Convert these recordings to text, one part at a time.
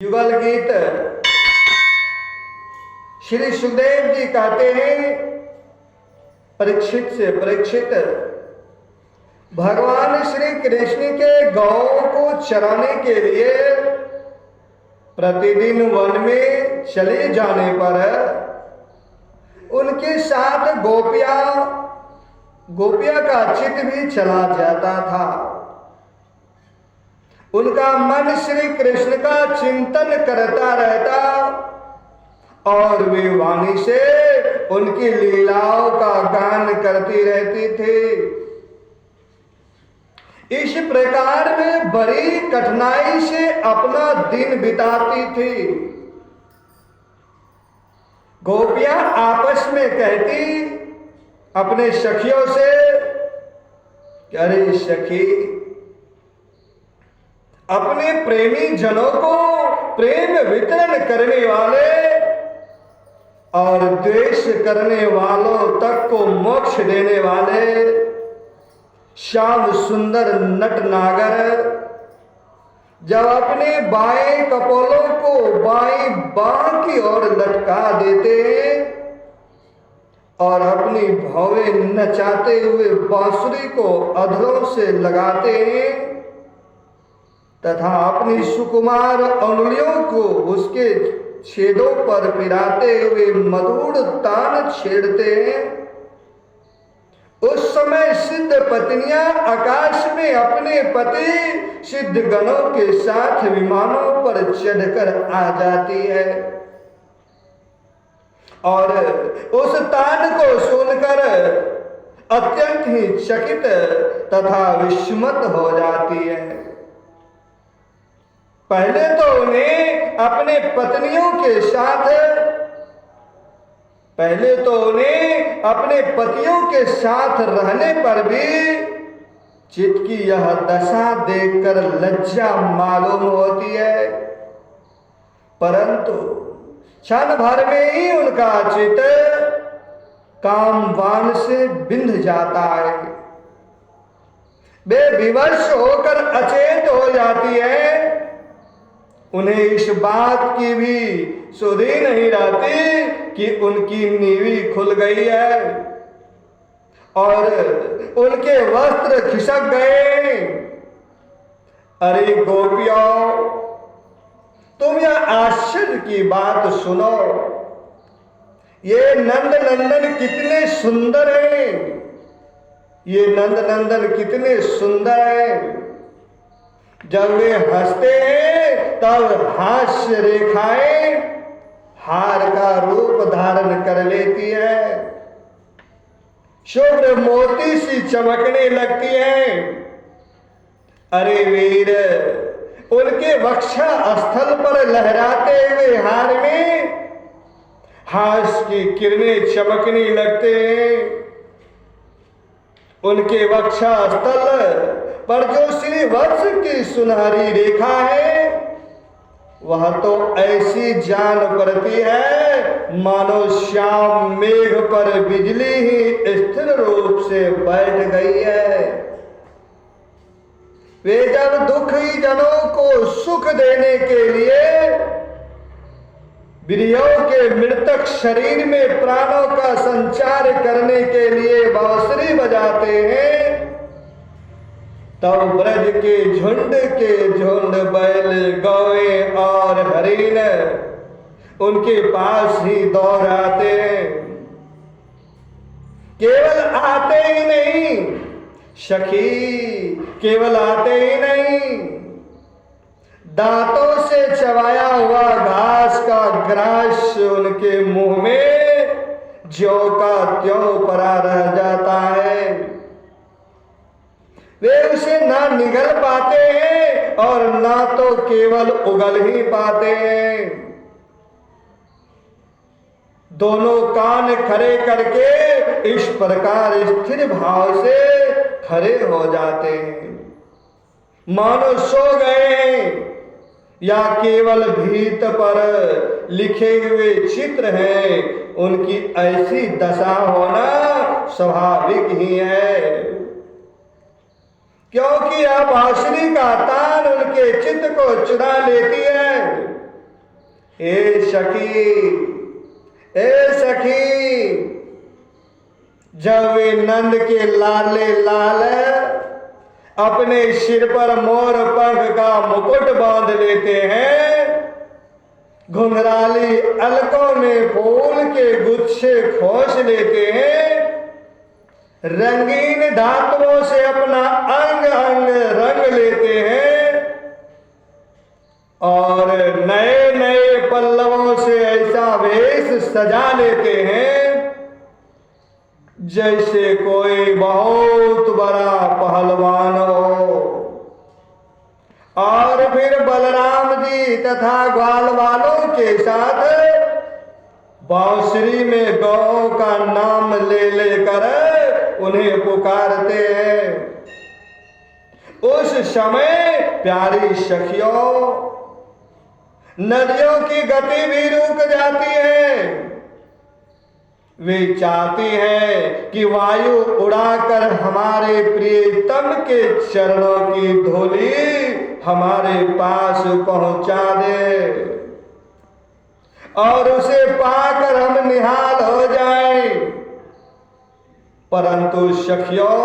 युगल गीत श्री सुखदेव जी कहते हैं परीक्षित से, परीक्षित भगवान श्री कृष्ण के गौ को चराने के लिए प्रतिदिन वन में चले जाने पर उनके साथ गोपिया का चित्त भी चला जाता था। उनका मन श्री कृष्ण का चिंतन करता रहता और वे वाणी से उनकी लीलाओं का गान करती रहती थी। इस प्रकार वे बड़ी कठिनाई से अपना दिन बिताती थी। गोपियां आपस में कहती अपने सखियों से, अरे सखी, अपने प्रेमी जनों को प्रेम वितरण करने वाले और द्वेष करने वालों तक को मोक्ष देने वाले श्याम सुंदर नट नागर जब अपने बाएं कपोलों को बाएं बांह की ओर लटका देते हैं और अपनी भौवें नचाते हुए बांसुरी को अधरों से लगाते हैं तथा अपनी सुकुमार अंगुलियों को उसके छेदों पर पिराते हुए मधुर तान छेड़ते हैं, उस समय सिद्ध पत्नियां आकाश में अपने पति सिद्ध गणों के साथ विमानों पर चढ़कर आ जाती है और उस तान को सुनकर अत्यंत ही चकित तथा विस्मित हो जाती है। पहले तो उन्हें अपने पतियों के साथ रहने पर भी चित्त की यह दशा देखकर लज्जा मालूम होती है, परंतु क्षण भर में ही उनका चित्त कामवान से बिंध जाता है। वे विवश होकर अचेत हो जाती है। उन्हें इस बात की भी सुधि नहीं रहती कि उनकी नीवी खुल गई है और उनके वस्त्र खिसक गए। अरे गोपियों, तुम यह आश्चर्य की बात सुनो। ये नंद नंदन कितने सुंदर हैं, ये नंद नंदन कितने सुंदर हैं। जब वे हंसते हैं तब हास्य रेखाएं हार का रूप धारण कर लेती है, शुभ्र मोती सी चमकने लगती है। अरे वीर, उनके वक्षा स्थल पर लहराते हुए हार में हास्य की किरणें चमकने लगते हैं। उनके वक्षा स्थल पर जो श्रीवत्स की सुनहरी रेखा है वह तो ऐसी जान पड़ती है मानो श्याम मेघ पर बिजली ही स्थिर रूप से बैठ गई है। वे जब दुखी जनों को सुख देने के लिए वीरों के मृतक शरीर में प्राणों का संचार करने के लिए बांसुरी बजाते हैं तब ब्रज के झुंड बैल गौए और हरिण उनके पास ही दौड़ आते हैं। केवल आते ही नहीं सखी, केवल आते ही नहीं, दांतों से चबाया हुआ घास का ग्रास उनके मुंह में ज्यों का त्यों पड़ा रह जाता है। वे उसे ना निगल पाते हैं और ना तो केवल उगल ही पाते हैं। दोनों कान खड़े करके इस प्रकार स्थिर भाव से खड़े हो जाते हैं मानो सो गए या केवल भीत पर लिखे हुए चित्र हैं। उनकी ऐसी दशा होना स्वाभाविक ही है, क्योंकि अब बांसुरी का तान उनके चित्त को चुरा लेती है ए सखी, जब वे नंद के लाले लाल अपने सिर पर मोर पंख का मुकुट बांध लेते हैं, घुंघराली अलकों में फूल के गुच्छे खोस लेते हैं, रंगीन धातुओं से अपना अंग अंग रंग लेते हैं और नए नए पल्लवों से ऐसा वेश सजा लेते हैं जैसे कोई बहुत बड़ा पहलवान हो। और फिर बलराम जी तथा ग्वाल वालों के साथ बांसुरी में गौ का नाम ले लेकर उन्हें पुकारते हैं। उस समय प्यारी सखियों, नदियों की गति भी रुक जाती है। वे चाहती हैं कि वायु उड़ाकर हमारे प्रियतम के चरणों की धूलि हमारे पास पहुंचा दे और उसे पाकर हम निहाल हो जाएं। परंतु सखियों,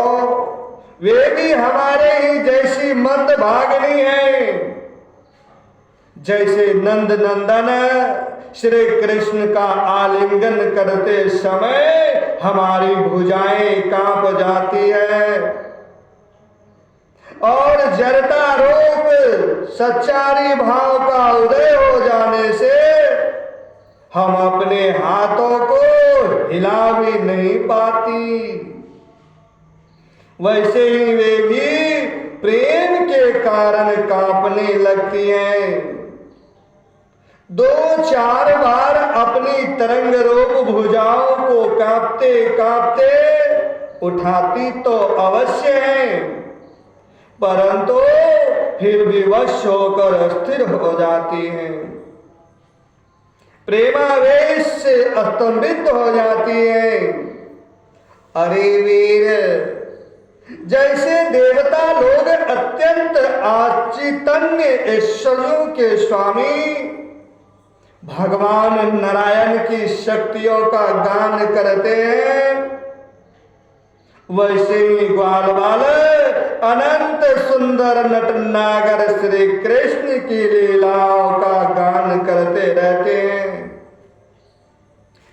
वे भी हमारे ही जैसी मंदभागिनी हैं। जैसे नंद नंदन श्री कृष्ण का आलिंगन करते समय हमारी भुजाएं कांप जाती है और जरता रूप सच्चारी भाव का उदय हो जाने से हम अपने हाथों को हिला भी नहीं पाती, वैसे ही वे भी प्रेम के कारण कांपने लगती हैं। 2-4 बार अपनी तरंग रूप भुजाओं को कांपते कांपते उठाती तो अवश्य है, परंतु फिर भी वश होकर स्थिर हो जाती हैं, प्रेमावेश से स्तंभित हो जाती हैं। अरे वीर, जैसे देवता लोग अत्यंत आचैतन्य ऐश्वर्यों के स्वामी भगवान नारायण की शक्तियों का गान करते हैं, वैसे ही ग्वाल वाले अनंत सुंदर नटनागर श्री कृष्ण की लीलाओं का गान करते रहते हैं।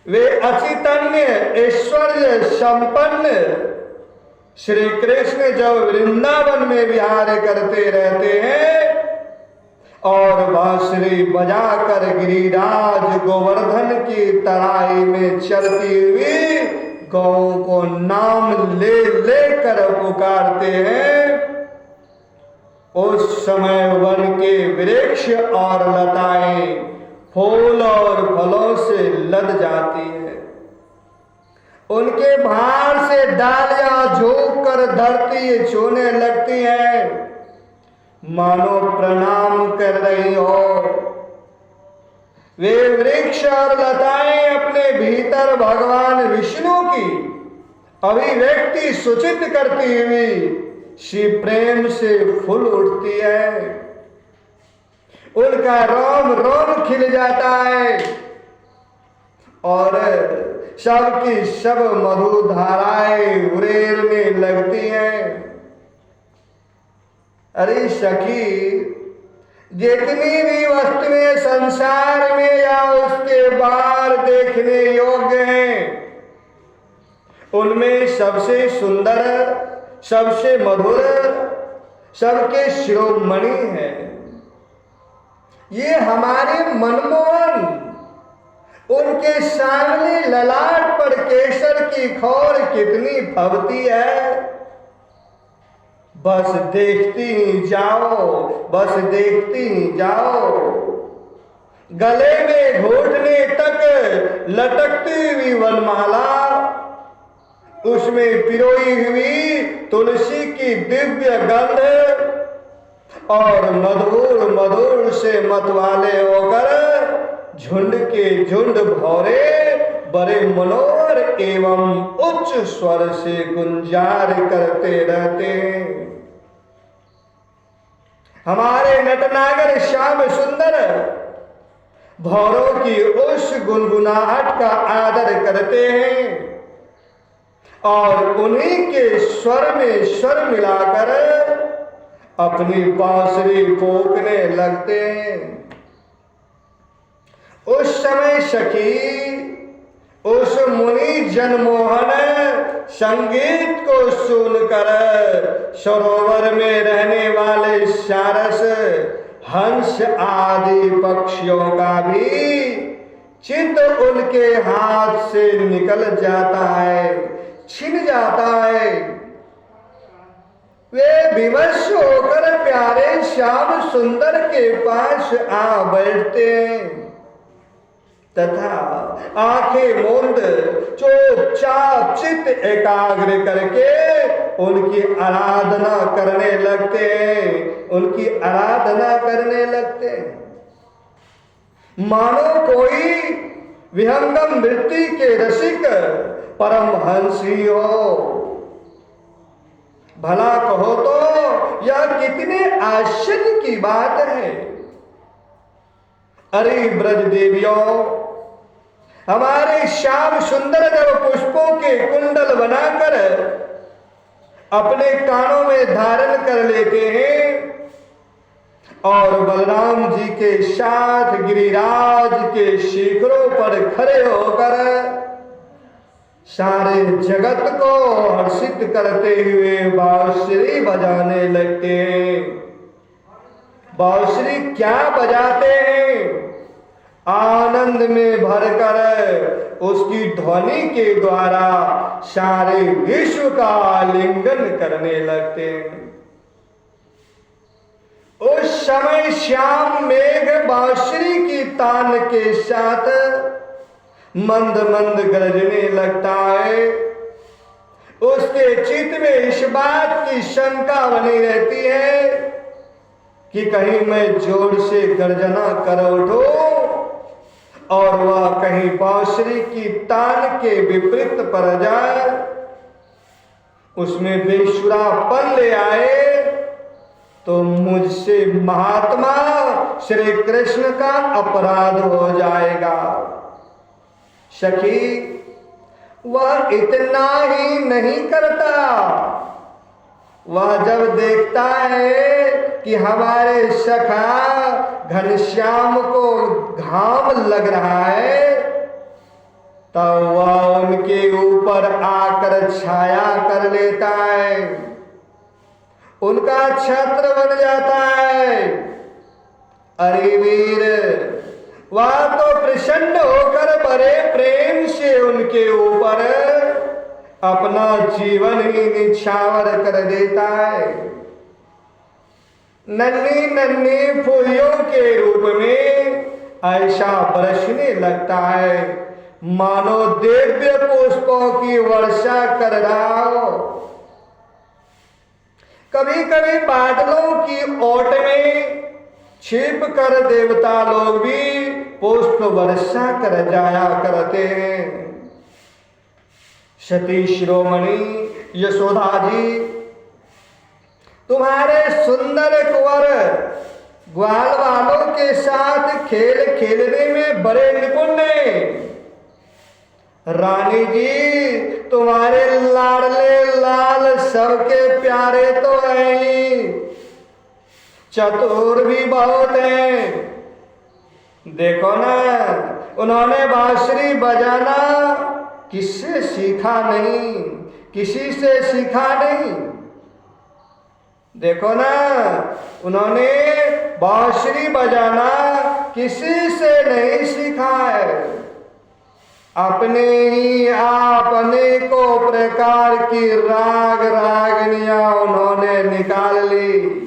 वे अचैतन्य ऐश्वर्य संपन्न श्री कृष्ण जब वृंदावन में विहार करते रहते हैं और बांसुरी बजाकर गिरिराज गोवर्धन की तराई में चलती हुई गौ को नाम ले लेकर पुकारते हैं, उस समय वन के वृक्ष और लताएं फूल और फलों से लद जाती है। उनके भार से डालियां झोंक कर धरती छूने लगती है, मानो प्रणाम कर रही हो। वे वृक्ष और लताएं अपने भीतर भगवान विष्णु की अभिव्यक्ति सूचित करती हुई शिव प्रेम से फूल उठती है, उनका रोम रोम खिल जाता है और सबकी सब मधु धाराएं उड़ेलने लगती हैं। अरे सखी, जितनी भी वस्तुएं संसार में या उसके बाहर देखने योग्य हैं, उनमें सबसे सुंदर, सबसे मधुर, सबके शिरोमणि है ये हमारे मनमोहन। उनके सामने ललाट पर केसर की खौर कितनी फबती है, बस देखती ही जाओ, बस देखती ही जाओ। गले में घोटने तक लटकती हुई वनमाला, उसमें पिरोई हुई तुलसी की दिव्य गंध और मधुर मधुर से मतवाले होकर झुंड के झुंड भौरे बड़े मनोहर एवं उच्च स्वर से गुंजार करते रहते हैं। हमारे नटनागर श्याम सुंदर भौरों की उस गुनगुनाहट का आदर करते हैं और उन्हीं के स्वर में स्वर मिलाकर अपनी बांसुरी फूंकने लगते हैं। उस समय सखी उस मुनि जनमोहन संगीत को सुनकर सरोवर में रहने वाले सारस हंस आदि पक्षियों का भी चित्त उनके हाथ से निकल जाता है, छिन जाता है। वे विवश होकर प्यारे श्याम सुंदर के पास आ बैठते हैं तथा आंखें मूंद चुपचाप चित्त एकाग्र करके उनकी आराधना करने लगते हैं, उनकी आराधना करने लगते हैं। मानो कोई विहंगम वृत्ति के रसिक परमहंसी हो। भला कहो तो यह कितने आश्चर्य की बात है। अरे ब्रज देवियों, हमारे श्याम सुंदर जब पुष्पों के कुंडल बनाकर अपने कानों में धारण कर लेते हैं और बलराम जी के साथ गिरिराज के शिखरों पर खड़े होकर सारे जगत को हर्षित करते हुए बांसुरी बजाने लगते हैं। बांसुरी क्या बजाते हैं? आनंद में भरकर उसकी ध्वनि के द्वारा सारे विश्व का आलिंगन करने लगते हैं। उस समय श्याम मेघ बांसुरी की तान के साथ मंद मंद गरजने लगता है। उसके चित्त में इस बात की शंका बनी रहती है कि कहीं मैं जोर से गर्जना कर उठूं और वह कहीं बांसुरी की तान के विपरीत पड़ जाए, उसमें बेसुरापन ले आए, तो मुझसे महात्मा श्री कृष्ण का अपराध हो जाएगा। सखी, वह इतना ही नहीं करता, वह जब देखता है कि हमारे सखा घनश्याम को घाम लग रहा है, तब वह उनके ऊपर आकर छाया कर लेता है, उनका छत्र बन जाता है। अरे वीर, वह तो प्रसन्न होकर बड़े प्रेम से उनके ऊपर अपना जीवन ही निछावर कर देता है। नन्ही नन्ही फूलियों के रूप में ऐसा बरसने लगता है मानो दिव्य पुष्पों की वर्षा कर रहा हो। कभी कभी बादलों की ओट में छिप कर देवता लोग भी पुष्प वर्षा कर जाया करते हैं। सती शिरोमणि यशोदा जी, तुम्हारे सुंदर कुंवर ग्वाल वालों के साथ खेल खेलने में बड़े निपुण हैं। रानी जी, तुम्हारे लाडले लाल सबके प्यारे तो हैं, चतुर भी बहुत हैं। देखो ना, उन्होंने बांसुरी बजाना किससे सीखा नहीं, किसी से सीखा नहीं। देखो ना, उन्होंने बांसुरी बजाना किसी से नहीं सीखा है, अपने ही आप अनेकों प्रकार की राग रागनियां उन्होंने निकाल ली।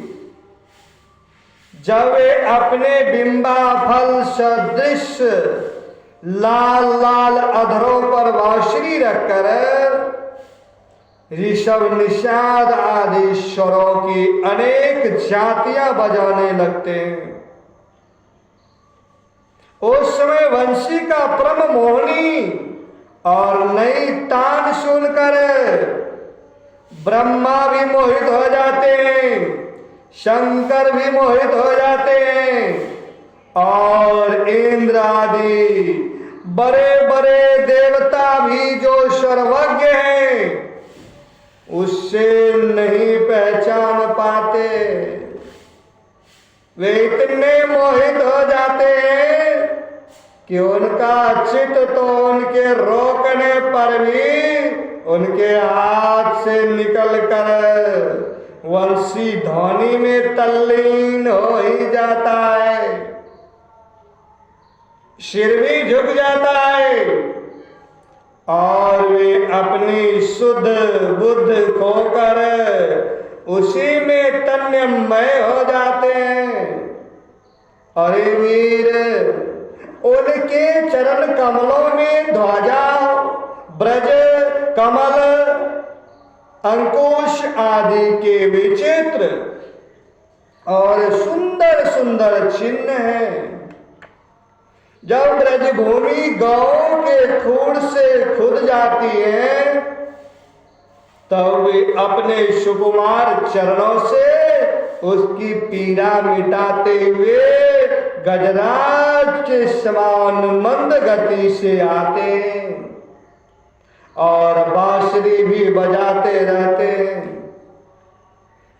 जब वे अपने बिंबा फल सदृश लाल लाल अधरों पर बांसुरी रखकर ऋषभ निषाद आदि स्वरों की अनेक जातियां बजाने लगते हैं। उस समय वंशी का परम मोहनी और नई तान सुनकर ब्रह्मा भी मोहित हो जाते हैं, शंकर भी मोहित हो जाते हैं और इंद्र आदि बड़े बड़े देवता भी जो सर्वज्ञ हैं उससे नहीं पहचान पाते। वे इतने मोहित हो जाते हैं कि उनका चित्त तो उनके रोकने पर भी उनके हाथ से निकलकर वंशी ध्वनि में तल्लीन हो ही जाता है, सिर भी झुक जाता है और वे अपनी शुद्ध बुद्ध खोकर उसी में तन्मय हो जाते हैं। अरे वीर, उनके चरण कमलों में ध्वजा, ब्रज, कमल, अंकुश आदि के विचित्र और सुंदर सुंदर चिन्ह हैं। जब ब्रजभूमि गौ के खूर से खुद जाती है तब वे अपने सुकुमार चरणों से उसकी पीड़ा मिटाते हुए गजराज के समान मंद गति से आते हैं और बांसुरी भी बजाते रहते हैं।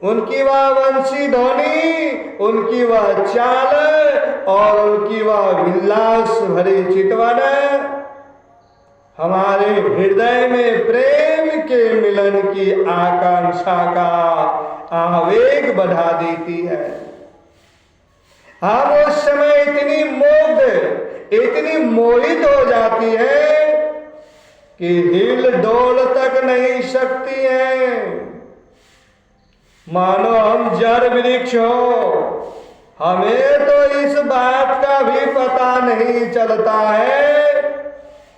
उनकी वह वंशी ध्वनि, उनकी वह चाल और उनकी वह विलास भरी चितवन हमारे हृदय में प्रेम के मिलन की आकांक्षा का आवेग बढ़ा देती है। हम उस समय इतनी मुग्ध, इतनी मोहित हो जाती है कि हिल डोल तक नहीं सकती है। मानो हम जड़ वृक्ष हो, हमें तो इस बात का भी पता नहीं चलता है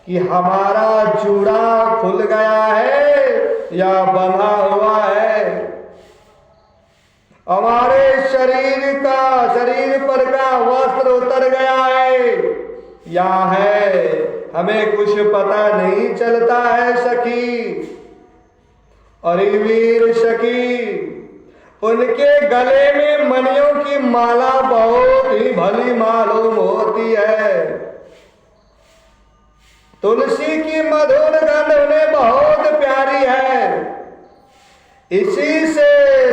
कि हमारा जूड़ा खुल गया है या बंधा हुआ है। हमारे शरीर पर का वस्त्र उतर गया है या है, हमें कुछ पता नहीं चलता है सखी। अरे वीर सखी, उनके गले में मणियों की माला बहुत ही भली मालूम होती है। तुलसी की मधुर गंध उन्हें बहुत प्यारी है। इसी से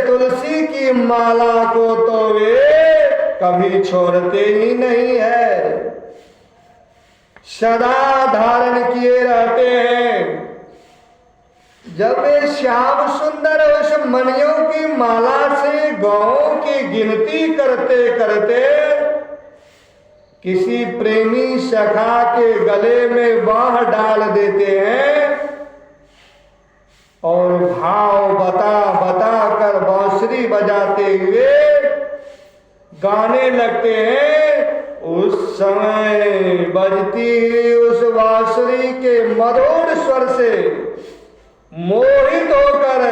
तुलसी की माला को तो वे कभी छोड़ते ही नहीं है, सदा धारण किए रहते हैं। जब वे श्याम सुंदर उस मणियों की माला से गौओं की गिनती करते करते किसी प्रेमी सखा के गले में बाह डाल देते हैं और भाव बता बता कर बांसुरी बजाते हुए गाने लगते हैं। उस समय बजती हुई उस बांसुरी के मधुर स्वर से मोहित होकर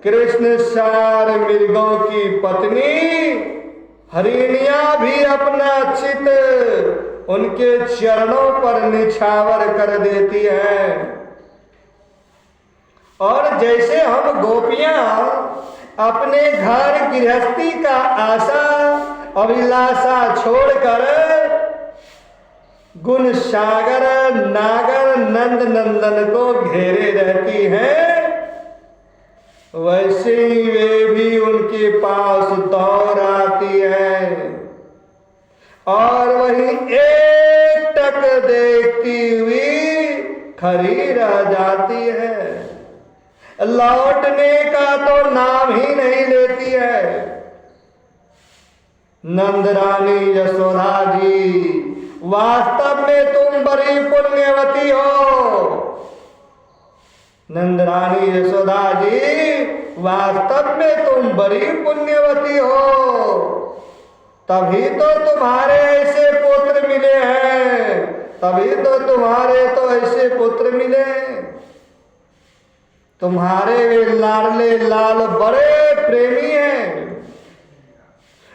कृष्ण सार मृगों की पत्नी हरिणिया भी अपना चित्त उनके चरणों पर निछावर कर देती है। और जैसे हम गोपियां अपने घर गृहस्थी का आशा अभिलाषा छोड़कर गुण सागर नागर नंद नंदन को घेरे रहती हैं, वैसे ही वे भी उनके पास दौड़ आती है और वही एक टक देखती हुई खड़ी रह जाती है, लौटने का तो नाम ही नहीं लेती है। नंद रानी यशोदा जी, वास्तव में तुम बड़ी पुण्यवती हो। नंद रानी यशोदा जी, वास्तव में तुम बड़ी पुण्यवती हो, तभी तो तुम्हारे ऐसे पुत्र मिले हैं, तभी तो तुम्हारे तो ऐसे पुत्र मिले। तुम्हारे वे लाडले लाल बड़े प्रेमी हैं,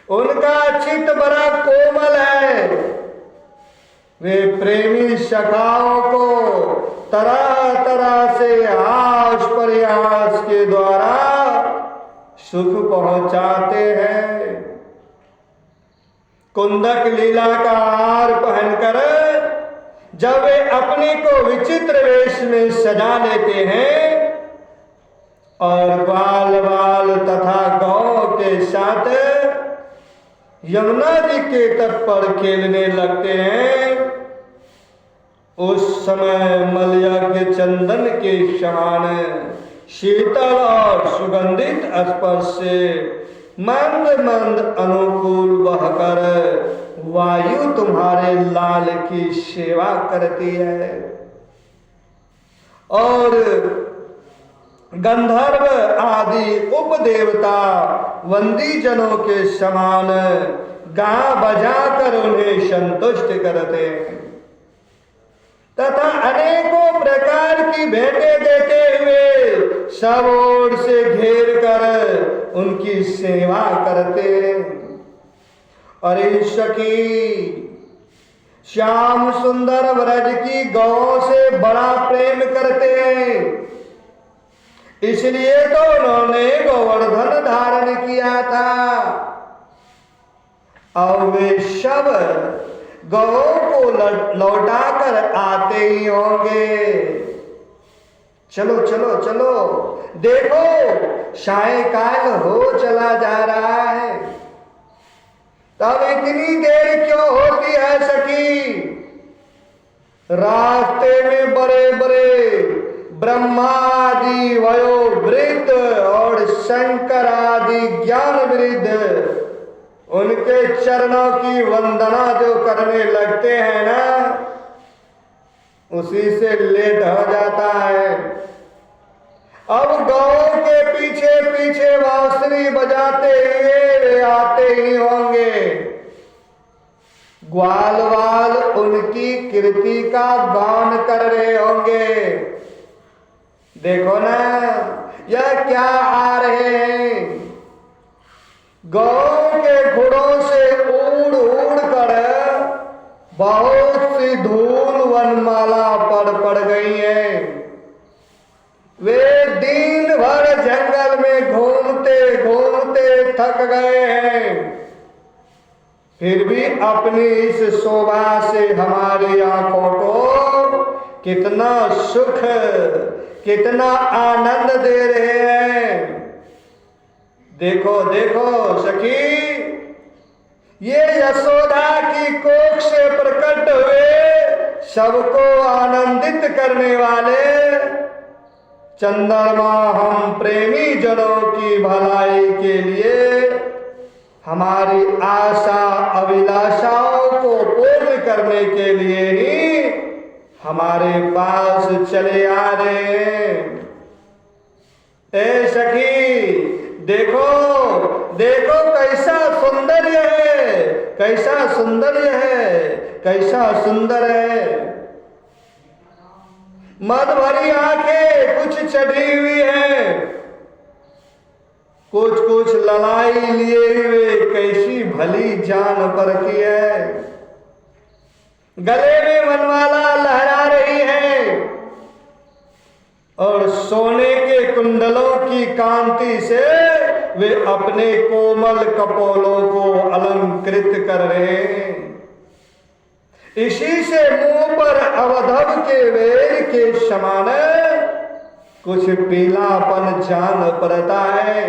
उनका चित्त बड़ा कोमल है। वे प्रेमी सखाओं को तरह तरह से आस प्रयास के द्वारा सुख पहुंचाते हैं। कुंदक लीला का हार पहनकर जब वे अपने को विचित्र वेश में सजा लेते हैं और ग्वाल बाल तथा गौ के साथ यमुना जी के तट पर खेलने लगते हैं, उस समय मलयज्ञ चंदन के समान शीतल और सुगंधित स्पर्श से मंद मंद अनुकूल बहकर वायु तुम्हारे लाल की सेवा करती है और गंधर्व आदि उपदेवता वंदी जनों के समान गा बजाकर उन्हें संतुष्ट करते हैं तथा अनेकों प्रकार की भेंटें देते हुए सब ओर से घेर कर उनकी सेवा करते हैं। अरे सखी, श्याम सुंदर व्रज की गौ से बड़ा प्रेम करते हैं, इसलिए तो उन्होंने गोवर्धन धारण किया था। और वे सब गौ को लौटाकर आते ही होंगे। चलो चलो चलो, देखो सायंकाल हो चला जा रहा है, तब इतनी देर क्यों होती है सखी? रास्ते में बड़े बड़े ब्रह्मादि वयोवृद्ध और शंकर आदि ज्ञान वृद्ध उनके चरणों की वंदना जो करने लगते हैं ना, उसी से लेट हो जाता है। अब गौ के पीछे पीछे बांसुरी बजाते हुए आते ही होंगे। ग्वाल वाल उनकी कीर्ति का गान कर रहे होंगे। देखो ना, यह क्या आ रहे हैं? गौ के घोड़ों से उड़ उड़ कर बहुत सी धूल वनमाला पर पड़ गई है। वे दिन भर जंगल में घूमते घूमते थक गए हैं, फिर भी अपनी इस शोभा से हमारी आंखों को कितना सुख, कितना आनंद दे रहे हैं। देखो देखो सखी, ये यशोदा की कोख से प्रकट हुए सबको आनंदित करने वाले चंद्रमा हम प्रेमी जनों की भलाई के लिए हमारी आशा अभिलाषाओं को पूर्ण करने के लिए ही हमारे पास चले आ रहे हैं। ए सखी, देखो देखो कैसा सौंदर्य है, कैसा सौंदर्य है, कैसा सुंदर है। मद भरी आंखें कुछ चढ़ी हुई है, कुछ कुछ ललाई लिए हुए कैसी भली जान परखी है। गले में वनमाला लहरा रही है और सोने के कुंडलों की कांति से वे अपने कोमल कपोलों को अलंकृत कर रहे हैं। इसी से मुंह पर अवधव के वेल के समान कुछ पीलापन जान पड़ता है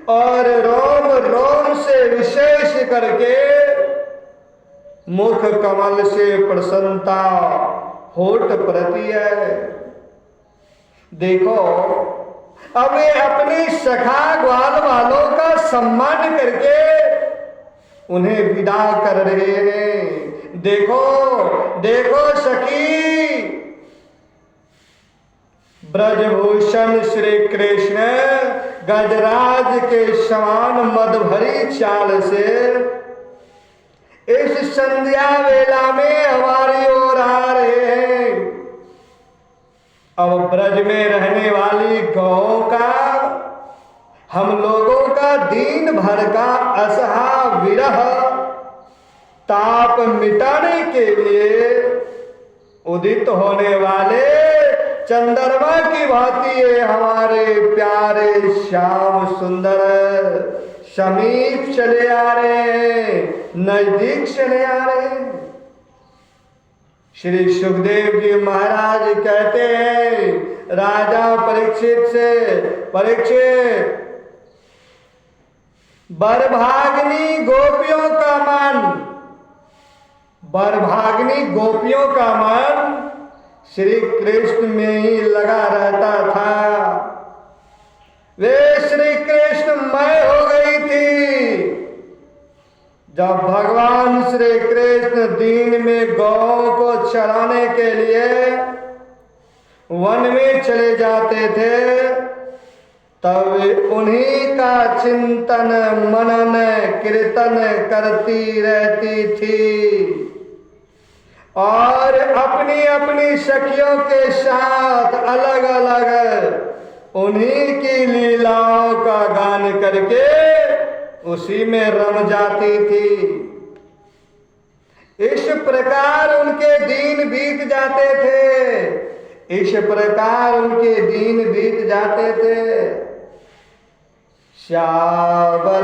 और रोम रोम से विशेष करके मुख कमल से प्रसन्नता होठ पड़ती है। देखो, अब वे अपनी सखा ग्वाल वालों का सम्मान करके उन्हें विदा कर रहे हैं। देखो देखो सखी, ब्रजभूषण श्री कृष्ण गजराज के समान मदभरी चाल से इस संध्या वेला में हमारी ओर आ रहे हैं। अब ब्रज में रहने वाली गौ का, हम लोगों का दिन भर का असहा विरह ताप मिटाने के लिए उदित होने वाले चंद्रमा की भांति हमारे प्यारे श्याम सुंदर समीप चले आ रहे हैं, नजदीक चले आ रहे हैं। श्री सुखदेव जी महाराज कहते हैं राजा परीक्षित से, परीक्षित, बरभागनी गोपियों का मन, बरभागनी गोपियों का मन श्री कृष्ण में ही लगा रहता था। वे श्री कृष्णमय हो गई थी। जब भगवान श्री कृष्ण दिन में गौओं को चराने के लिए वन में चले जाते थे, तब उन्हीं का चिंतन मनन कीर्तन करती रहती थी और अपनी अपनी सखियों के साथ अलग अलग उन्हीं की लीलाओं का गान करके उसी में रम जाती थी। इस प्रकार उनके दिन बीत जाते थे, इस प्रकार उनके दिन बीत जाते थे। श्यावर